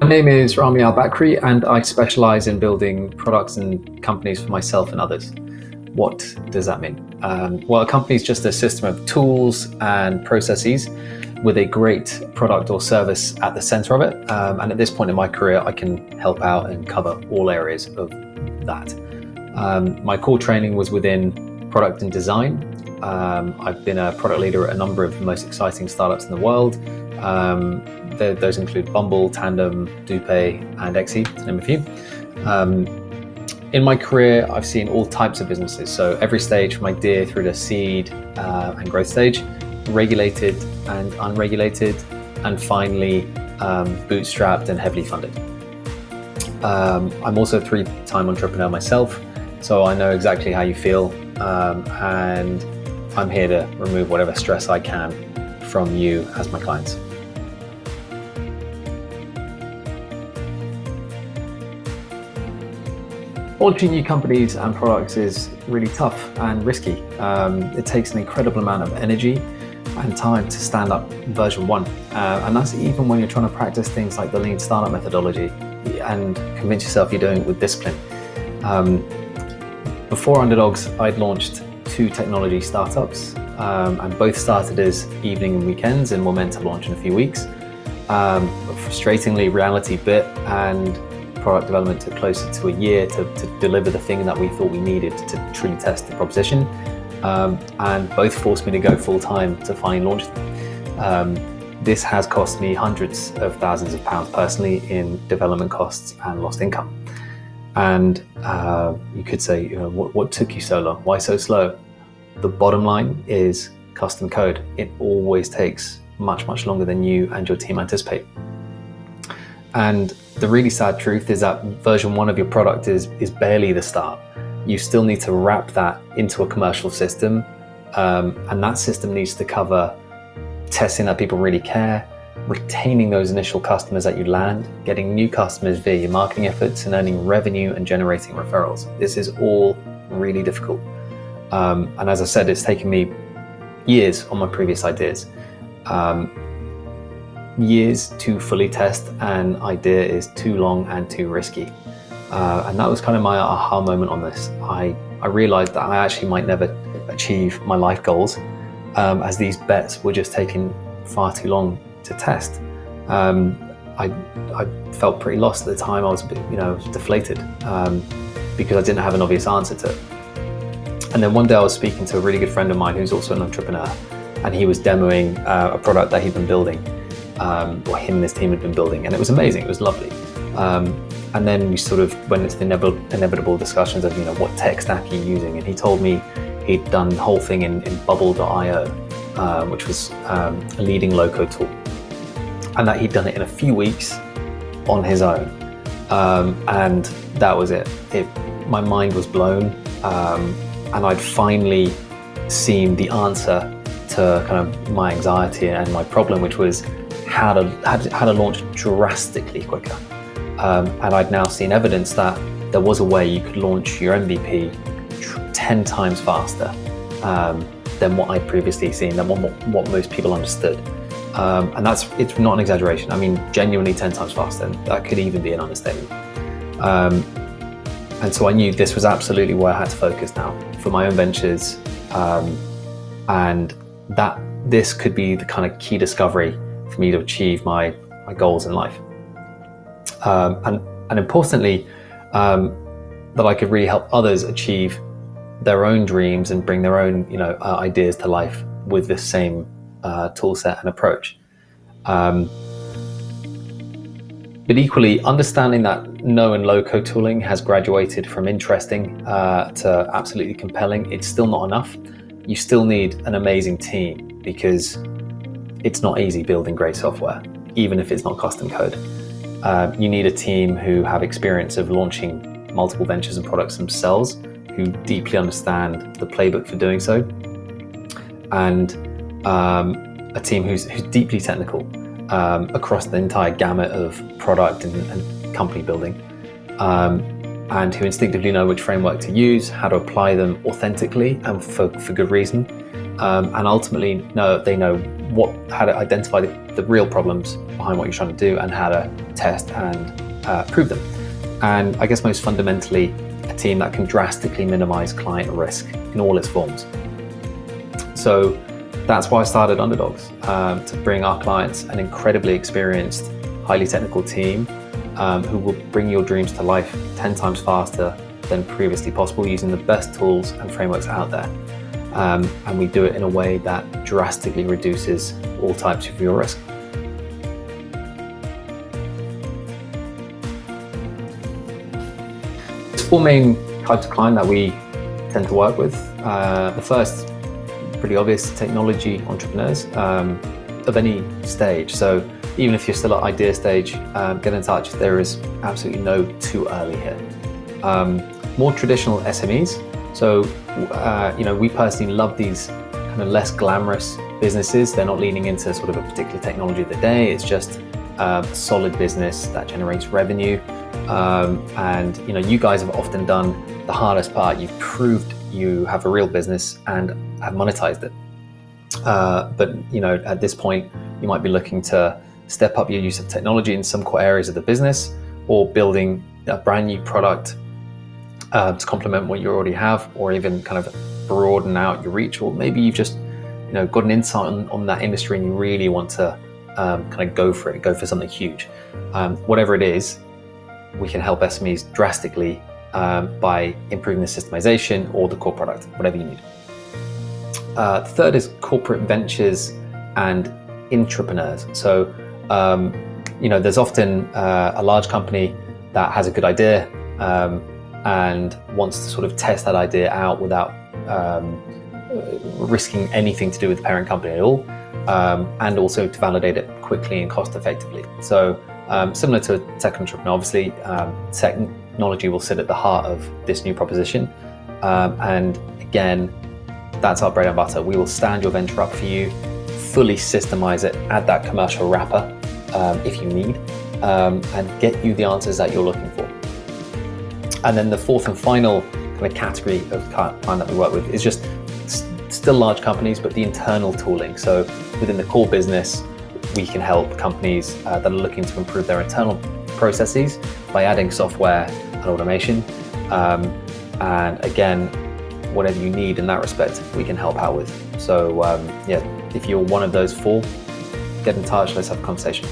My name is Rami Bakri, and I specialize in building products and companies for myself and others. What does that mean? Well, a company is just a system of tools and processes with a great product or service at the center of it. And at this point in my career, I can help out and cover all areas of that. My core training was within product and design. I've been a product leader at a number of the most exciting startups in the world. Those include Bumble, Tandem, Dupe, and Exy, to name a few. In my career, I've seen all types of businesses, so every stage from idea through to seed and growth stage, regulated and unregulated, and finally bootstrapped and heavily funded. I'm also a 3-time entrepreneur myself, so I know exactly how you feel, and I'm here to remove whatever stress I can from you as my clients. Launching new companies and products is really tough and risky. It takes an incredible amount of energy and time to stand up version 1. And that's even when you're trying to practice things like the lean startup methodology and convince yourself you're doing it with discipline. Before Underdawgs, I'd launched 2 technology startups, and both started as evening and weekends and were meant to launch in a few weeks. But frustratingly, reality bit, and product development took closer to a year to deliver the thing that we thought we needed to truly test the proposition. And both forced me to go full time to finally launch them. This has cost me hundreds of thousands of pounds personally in development costs and lost income. And you could say, what took you so long? Why so slow? The bottom line is custom code. It always takes much, much longer than you and your team anticipate. And the really sad truth is that version 1 of your product is barely the start. You still need to wrap that into a commercial system, and that system needs to cover testing that people really care, retaining those initial customers that you land, getting new customers via your marketing efforts, and earning revenue and generating referrals. This is all really difficult. And as I said, it's taken me years on my previous ideas. Years to fully test an idea is too long and too risky. And that was kind of my aha moment on this. I realized that I actually might never achieve my life goals, as these bets were just taking far too long to test. I felt pretty lost at the time. I was a bit, deflated, because I didn't have an obvious answer to it. And then one day I was speaking to a really good friend of mine who's also an entrepreneur, and he was demoing a product that he'd been building, or him and his team had been building, and it was amazing. It was lovely. And then we sort of went into the inevitable discussions of, what tech stack are you using? And he told me he'd done the whole thing in Bubble.io, which was a leading low-code tool, and that he'd done it in a few weeks on his own. And that was it. My mind was blown, and I'd finally seen the answer to kind of my anxiety and my problem, which was how to launch drastically quicker. And I'd now seen evidence that there was a way you could launch your MVP 10 times faster than what I'd previously seen, than what most people understood. And it's not an exaggeration. I mean, genuinely 10 times faster, and that could even be an understatement. And so I knew this was absolutely where I had to focus now for my own ventures, and that this could be the kind of key discovery for me to achieve my goals in life. And importantly, that I could really help others achieve their own dreams and bring their own, ideas to life with this same tool set and approach. But equally, understanding that no and low code tooling has graduated from interesting to absolutely compelling, it's still not enough. You still need an amazing team, because it's not easy building great software, even if it's not custom code. You need a team who have experience of launching multiple ventures and products themselves, who deeply understand the playbook for doing so, and a team who's deeply technical across the entire gamut of product and company building, and who instinctively know which framework to use, how to apply them authentically and for good reason, and ultimately they know how to identify the real problems behind what you're trying to do and how to test and prove them. And I guess most fundamentally, a team that can drastically minimize client risk in all its forms. So that's why I started Underdawgs, to bring our clients an incredibly experienced, highly technical team who will bring your dreams to life 10 times faster than previously possible using the best tools and frameworks out there. And we do it in a way that drastically reduces all types of your risk. There's four main types of client that we tend to work with. The first, pretty obvious, technology entrepreneurs of any stage. So even if you're still at idea stage, get in touch. There is absolutely no too early here. More traditional SMEs. So, we personally love these kind of less glamorous businesses. They're not leaning into sort of a particular technology of the day. It's just a solid business that generates revenue. And you guys have often done the hardest part. You've proved you have a real business and have monetized it. But at this point, you might be looking to step up your use of technology in some core areas of the business, or building a brand new product to complement what you already have, or even kind of broaden out your reach. Or maybe you've just got an insight on that industry and you really want to kind of go for something huge. Whatever it is, we can help SMEs drastically by improving the systemization or the core product, whatever you need. The third is corporate ventures and intrapreneurs. So, there's often a large company that has a good idea and wants to sort of test that idea out without risking anything to do with the parent company at all, and also to validate it quickly and cost effectively. So similar to a tech entrepreneur, obviously, technology will sit at the heart of this new proposition. And again, that's our bread and butter. We will stand your venture up for you, fully systemize it, add that commercial wrapper if you need, and get you the answers that you're looking for. And then the fourth and final kind of category of client that we work with is just still large companies, but the internal tooling. So within the core business, we can help companies that are looking to improve their internal processes by adding software and automation. And again, whatever you need in that respect, we can help out with. So if you're one of those four, get in touch, let's have a conversation.